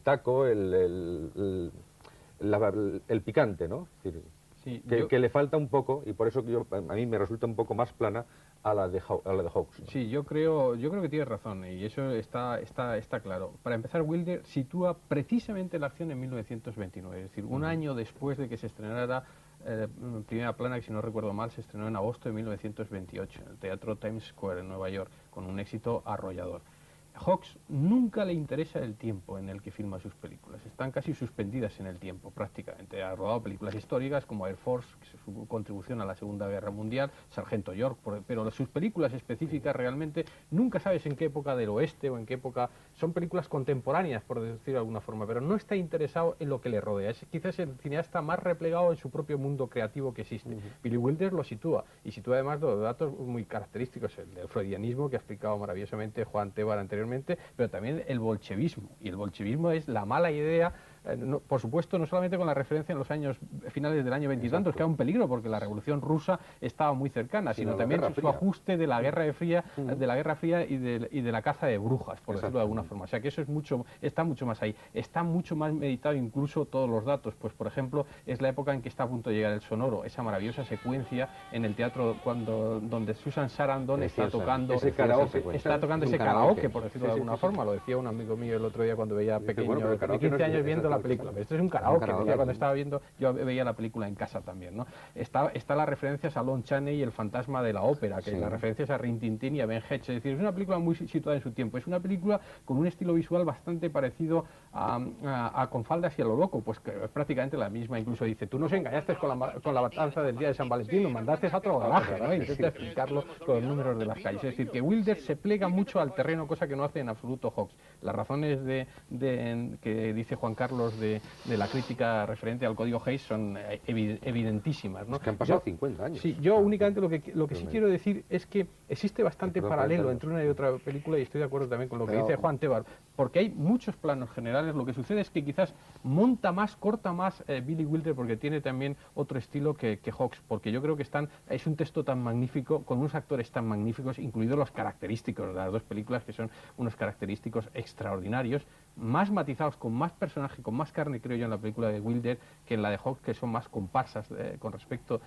taco, el picante, ¿no? Es decir, Sí, que le falta un poco, y por eso a mí me resulta un poco más plana a la de Hawks, ¿no? Sí, yo creo que tienes razón y eso está claro. Para empezar, Wilder sitúa precisamente la acción en 1929, es decir, un año después de que se estrenara Primera Plana, que si no recuerdo mal, se estrenó en agosto de 1928 en el Teatro Times Square en Nueva York, con un éxito arrollador. Hawks nunca le interesa el tiempo en el que filma sus películas, están casi suspendidas en el tiempo prácticamente. Ha rodado películas históricas como Air Force, que es su contribución a la Segunda Guerra Mundial, Sargento York, pero sus películas específicas realmente nunca sabes en qué época del oeste o en qué época. Son películas contemporáneas, por decirlo de alguna forma, pero no está interesado en lo que le rodea. Es quizás el cineasta más replegado en su propio mundo creativo que existe. Billy Wilder lo sitúa, y sitúa además dos datos muy característicos, el del freudianismo que ha explicado maravillosamente Juan Tebar anteriormente, pero también el bolchevismo, y el bolchevismo es la mala idea, por supuesto, no solamente con la referencia en los años finales del año veintitantos, que era un peligro porque la revolución rusa estaba muy cercana, sino también su ajuste de la Guerra Fría, y de la caza de brujas, por decirlo de alguna forma. O sea que eso está mucho más ahí, está mucho más meditado, incluso todos los datos. Pues por ejemplo, es la época en que está a punto de llegar el sonoro, esa maravillosa secuencia en el teatro donde Susan Sarandon está tocando ese karaoke, por decirlo de alguna forma. Lo decía un amigo mío el otro día cuando veía pequeño, de 15 años, viendo la película. Esto es un karaoke, cuando estaba viendo, yo veía la película en casa también, ¿no? Está la referencia a Lon Chaney y el fantasma de la ópera, que la referencia es a Rin Tin Tin y a Ben Hedges. Es decir, es una película muy situada en su tiempo. Es una película con un estilo visual bastante parecido a Con faldas y a lo loco, pues que es prácticamente la misma. Incluso dice, tú nos engañaste con la matanza del día de San Valentín, nos mandaste a otro garaje, ¿no? Intenta explicarlo con los números de las calles. Es decir, que Wilder se plega mucho al terreno, cosa que no hace en absoluto Hawks. Las razones que dice Juan Carlos de la crítica referente al código Hays son evidentísimas, ¿no? Es que han pasado 50 años. Sí, yo únicamente lo que sí quiero decir es que existe bastante paralelo entre una y otra película, y estoy de acuerdo también con lo que dice Juan Tebar, porque hay muchos planos generales. Lo que sucede es que quizás corta más Billy Wilder, porque tiene también otro estilo que Hawks, porque yo creo que es un texto tan magnífico, con unos actores tan magníficos, incluidos los característicos de las dos películas, que son unos característicos extraordinarios, más matizados, con más personaje, con más carne, creo yo, en la película de Wilder que en la de Hawks, que son más comparsas con respecto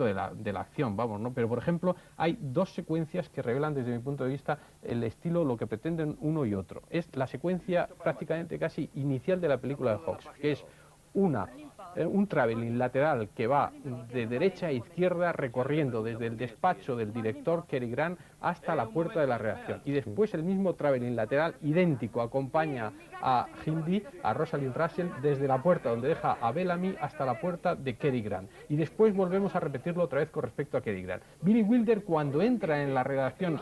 de la acción, vamos, ¿no? Pero, por ejemplo, hay dos secuencias que revelan, desde mi punto de vista, el estilo, lo que pretenden uno y otro. Es la secuencia prácticamente casi inicial de la película de Hawks, que es un traveling lateral que va de derecha a izquierda, recorriendo desde el despacho del director Cary Grant hasta la puerta de la redacción, y después el mismo traveling lateral idéntico acompaña a Hildy, a Rosalind Russell, desde la puerta donde deja a Bellamy hasta la puerta de Cary Grant, y después volvemos a repetirlo otra vez con respecto a Cary Grant. Billy Wilder, cuando entra en la redacción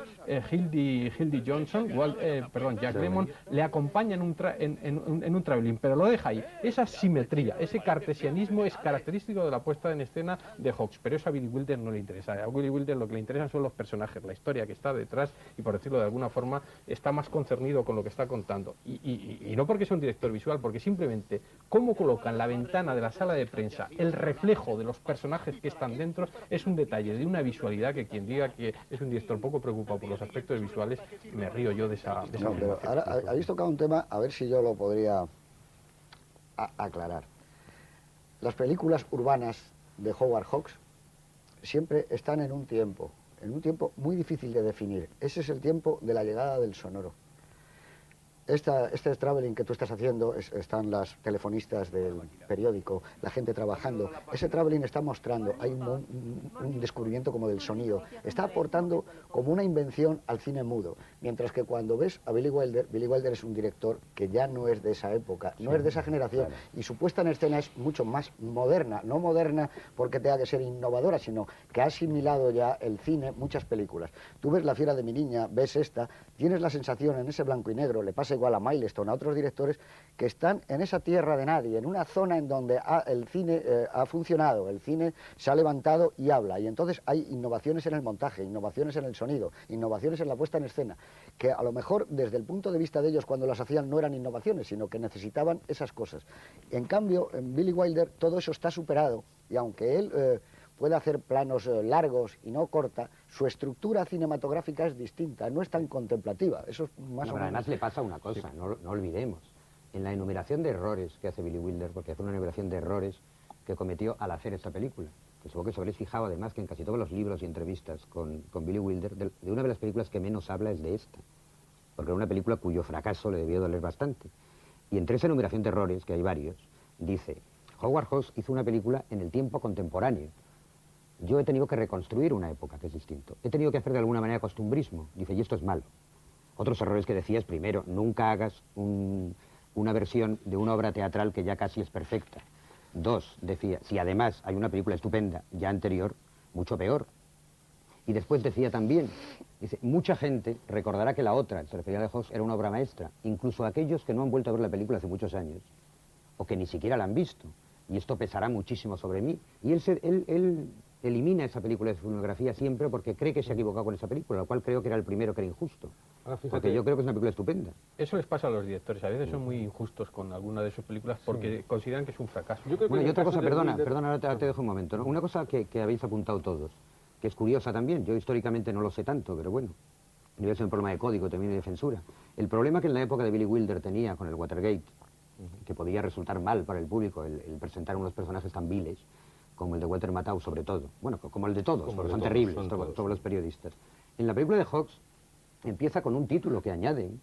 Hildy Johnson, Jack Lemmon, le acompaña en un traveling, pero lo deja ahí. Esa simetría, ese cartesianismo es característico de la puesta en escena de Hawks, pero eso a Billy Wilder no le interesa. A Billy Wilder lo que le interesan son los personajes, la historia que está detrás, y por decirlo de alguna forma está más concernido con lo que está contando, y no porque sea un director visual, porque simplemente cómo coloca en la ventana de la sala de prensa el reflejo de los personajes que están dentro es un detalle de una visualidad que quien diga que es un director poco preocupado por los aspectos visuales, me río yo de esa pero ahora habéis tocado un tema, a ver si yo lo podría aclarar. Las películas urbanas de Howard Hawks siempre están en un tiempo muy difícil de definir. Ese es el tiempo de la llegada del sonoro. Este traveling que tú estás haciendo, están las telefonistas del periódico, la gente trabajando. Ese traveling está mostrando, hay un descubrimiento como del sonido. Está aportando como una invención al cine mudo. Mientras que cuando ves a Billy Wilder es un director que ya no es de esa época, no es de esa generación, claro. Y su puesta en escena es mucho más moderna. No moderna porque tenga que ser innovadora, sino que ha asimilado ya el cine muchas películas. Tú ves La fiera de mi niña, ves esta, tienes la sensación en ese blanco y negro, le pasa igual a Milestone, a otros directores que están en esa tierra de nadie, en una zona en donde el cine ha funcionado, el cine se ha levantado y habla, y entonces hay innovaciones en el montaje, innovaciones en el sonido, innovaciones en la puesta en escena, que a lo mejor desde el punto de vista de ellos cuando las hacían no eran innovaciones, sino que necesitaban esas cosas. En cambio, en Billy Wilder todo eso está superado, y aunque él puede hacer planos largos y no corta, su estructura cinematográfica es distinta, no es tan contemplativa. Eso es más o menos. Además le pasa una cosa, sí. No olvidemos. en la enumeración de errores que hace Billy Wilder, porque hace una enumeración de errores que cometió al hacer esta película. Que supongo que os habréis fijado además que en casi todos los libros y entrevistas con Billy Wilder, de una de las películas que menos habla es de esta, porque era una película cuyo fracaso le debió doler bastante. Y entre esa enumeración de errores, que hay varios, dice: Howard Hawks hizo una película en el tiempo contemporáneo. Yo he tenido que reconstruir una época, que es distinto. He tenido que hacer de alguna manera costumbrismo. Dice, y esto es malo. Otros errores que decía es, primero, nunca hagas una versión de una obra teatral que ya casi es perfecta. Dos, decía, si además hay una película estupenda ya anterior, mucho peor. Y después decía también, dice, mucha gente recordará que la otra, se refería a Hawks, era una obra maestra, incluso aquellos que no han vuelto a ver la película hace muchos años, o que ni siquiera la han visto, y esto pesará muchísimo sobre mí. Y él elimina esa película de su filmografía siempre porque cree que se ha equivocado con esa película, lo cual creo que era el primero que era injusto. Porque yo creo que es una película estupenda. Eso les pasa a los directores, a veces son muy injustos con alguna de sus películas porque consideran que es un fracaso. Bueno, y otra cosa, perdona, ahora te dejo un momento, ¿no? Una cosa que habéis apuntado todos, que es curiosa también, yo históricamente no lo sé tanto, pero bueno, debe ser un problema de código también y de censura. El problema que en la época de Billy Wilder tenía con el Watergate, que podía resultar mal para el público el presentar unos personajes tan viles, como el de Walter Matthau sobre todo, bueno, como el de todos, porque son terribles, todos los periodistas. En la película de Hawks empieza con un título que añaden,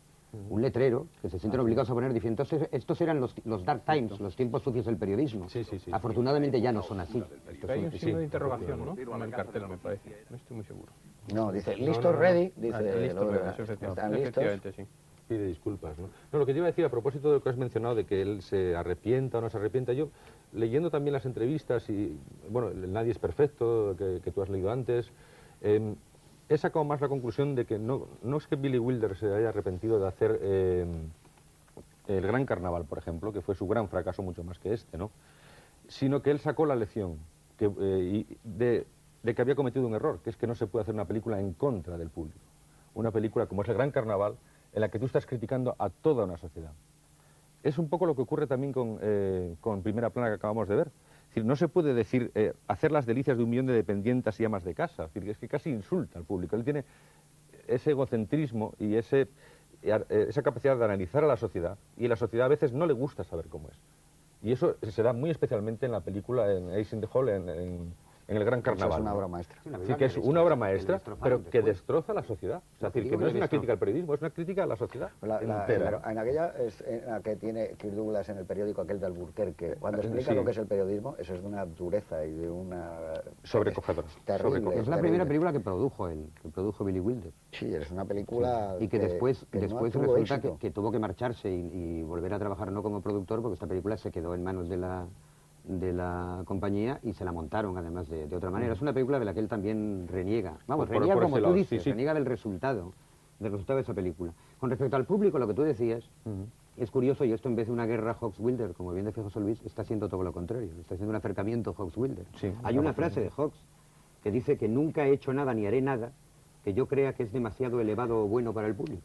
un letrero, que se sienten obligados a poner diciendo, estos eran los dark times, los tiempos sucios del periodismo. Afortunadamente ya no son así. Hay un signo de interrogación, ¿no? En el cartel, me parece, no estoy muy seguro. No, dice, listos, ready, dice... Listos, ¿están listos? Efectivamente, sí. Pide disculpas, ¿no? No, lo que te iba a decir a propósito de lo que has mencionado, de que él se arrepienta o no se arrepienta, yo, leyendo también las entrevistas, y bueno, Nadie es perfecto, que tú has leído antes, he sacado más la conclusión de que no es que Billy Wilder se haya arrepentido de hacer El Gran Carnaval, por ejemplo, que fue su gran fracaso mucho más que este, ¿no? Sino que él sacó la lección de que había cometido un error, que es que no se puede hacer una película en contra del público. Una película como es El Gran Carnaval, en la que tú estás criticando a toda una sociedad. Es un poco lo que ocurre también con Primera Plana que acabamos de ver. Es decir, no se puede decir hacer las delicias de 1 millón de dependientas y amas de casa. Es decir, es que casi insulta al público. Él tiene ese egocentrismo y esa capacidad de analizar a la sociedad, y a la sociedad a veces no le gusta saber cómo es. Y eso se da muy especialmente en la película, en Ace in the Hole, en El Gran Carnaval. Es una obra maestra. Sí, que es una obra maestra, pero que destroza la sociedad. O sea, es decir, que no es una crítica al periodismo, es una crítica a la sociedad entera. En aquella en la que tiene Kirk Douglas en el periódico aquel de Albuquerque, cuando explica lo que es el periodismo, eso es de una dureza y de una... Sobrecogedora. Terrible. Es la primera película que produjo Billy Wilder. Sí, es una película... Y que después resulta éxito. que tuvo que marcharse y volver a trabajar no como productor, porque esta película se quedó en manos de la compañía y se la montaron además de otra manera. Es una película de la que él también reniega. Vamos, reniega como tú dices, reniega del resultado de esa película. Con respecto al público, lo que tú decías, es curioso, y esto en vez de una guerra Hawks-Wilder, como bien decía José Luis, está siendo todo lo contrario, está siendo un acercamiento Hawks-Wilder. Hay una frase de Hawks que dice que nunca he hecho nada ni haré nada que yo crea que es demasiado elevado o bueno para el público.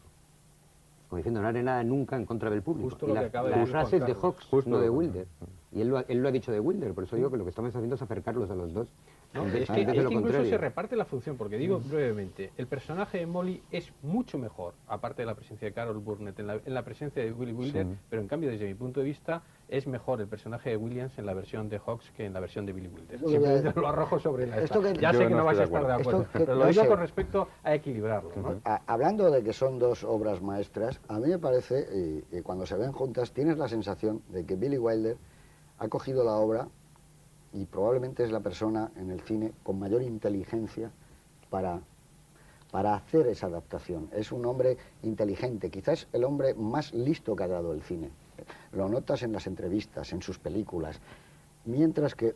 Como diciendo, no haré nada nunca en contra del público. Justo y lo que acaba de la decir frase es de Juan Carlos. Hawks, no de Wilder. Y él lo ha dicho de Wilder, por eso digo que lo que estamos haciendo es acercarlos a los dos. ¿No? En vez Es que de lo incluso contrario. se reparte la función, porque digo brevemente, el personaje de Molly es mucho mejor, aparte de la presencia de Carol Burnett, en la presencia de Billy Wilder, pero en cambio, desde mi punto de vista, es mejor el personaje de Williams en la versión de Hawks que en la versión de Billy Wilder. Simplemente lo arrojo sobre la mesa. Ya sé que no vais a estar de acuerdo, pero lo digo con respecto a equilibrarlo, ¿no? Hablando de que son dos obras maestras, a mí me parece, y cuando se ven juntas, tienes la sensación de que Billy Wilder ha cogido la obra y probablemente es la persona en el cine con mayor inteligencia para hacer esa adaptación. Es un hombre inteligente, quizás el hombre más listo que ha dado el cine. Lo notas en las entrevistas, en sus películas. Mientras que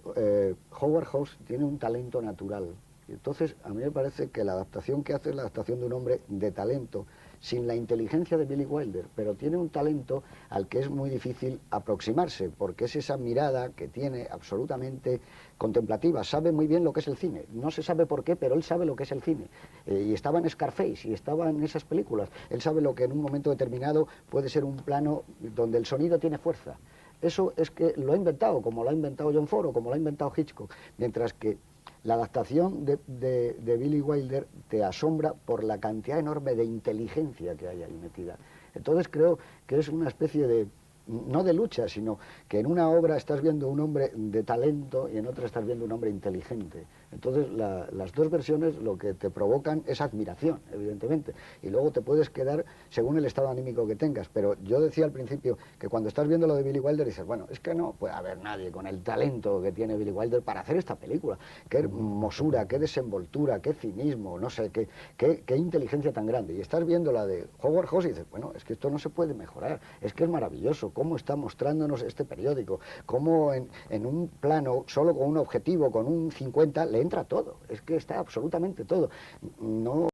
Howard Hawks tiene un talento natural. Entonces, a mí me parece que la adaptación que hace es la adaptación de un hombre de talento, sin la inteligencia de Billy Wilder, pero tiene un talento al que es muy difícil aproximarse, porque es esa mirada que tiene absolutamente contemplativa, sabe muy bien lo que es el cine, no se sabe por qué, pero él sabe lo que es el cine, y estaba en Scarface, y estaba en esas películas, él sabe lo que en un momento determinado puede ser un plano donde el sonido tiene fuerza. Eso es que lo ha inventado, como lo ha inventado John Ford, o como lo ha inventado Hitchcock, mientras que la adaptación de Billy Wilder te asombra por la cantidad enorme de inteligencia que hay ahí metida. Entonces creo que es una especie no de lucha, sino que en una obra estás viendo un hombre de talento y en otra estás viendo un hombre inteligente. Entonces las dos versiones lo que te provocan es admiración, evidentemente, y luego te puedes quedar según el estado anímico que tengas. Pero yo decía al principio que cuando estás viendo lo de Billy Wilder dices, bueno, es que no puede haber nadie con el talento que tiene Billy Wilder para hacer esta película. Qué hermosura, qué desenvoltura, qué cinismo, no sé, qué inteligencia tan grande. Y estás viendo la de Howard Hawks y dices, bueno, es que esto no se puede mejorar, es que es maravilloso cómo está mostrándonos este periódico, cómo en un plano, solo con un objetivo, con un 50, le entra todo, es que está absolutamente todo. No